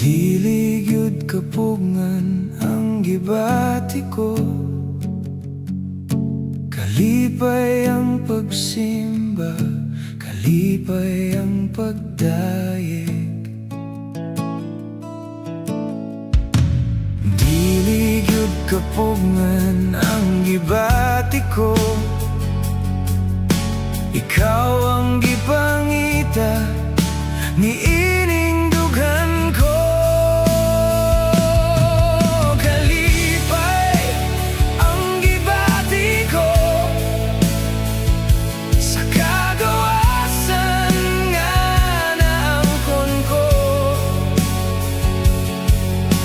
Dili gyud kapugngan ang gibati ko. Kalipay ang pagsimba, kalipay ang pagdayeg. Dili gyud kapugngan ang gibati ko. Ikaw ang gipangita, niining dughan ko. Kalipay ang gibati ko, sa kagawasan nga naangkon ko.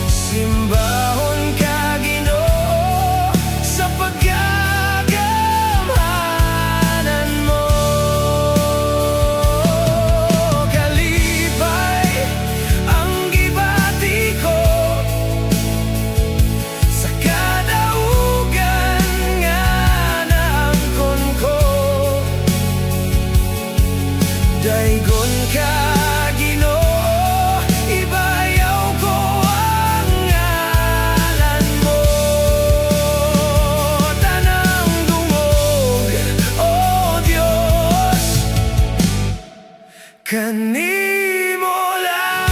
Simbahon Ka Ginoo, sa Pagkagamhanan Mo. Kalipay ang gibati ko, sa kadaugan nga naangkon ko. Daygon Ka Ginoo, ibayaw ko ang ngalan mo. Tanang dungog, o Dios, Kanimo lang,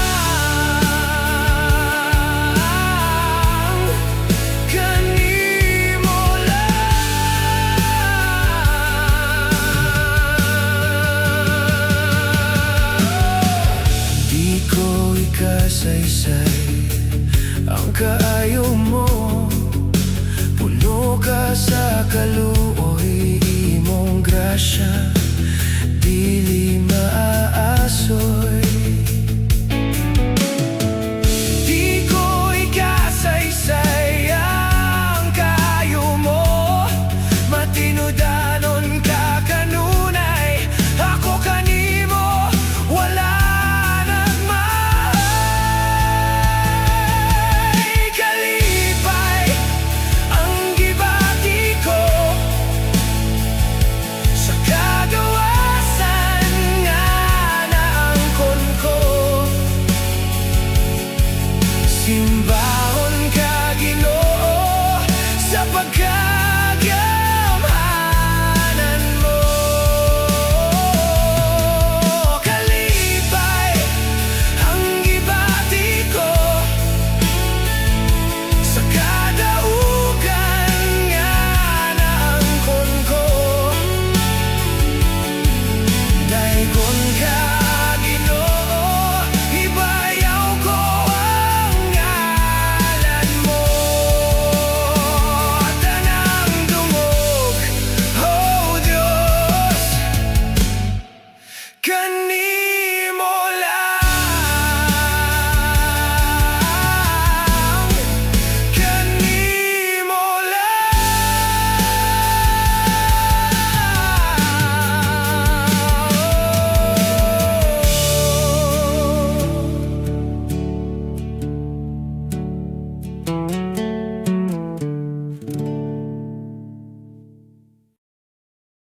Kanimo lang. Di ko ikasaysay ang kaayo mo. Puno ka sa kaluoy, imong grasya dili maaasoy. Di ko ikasaysay ang kaayo mo. Matinud-anon ka kanunay, ako kanimo wala nagmahay. Kalipay ang gibati ko, sa kagawasan nga naangkon ko. Simbahon Ka Ginoo,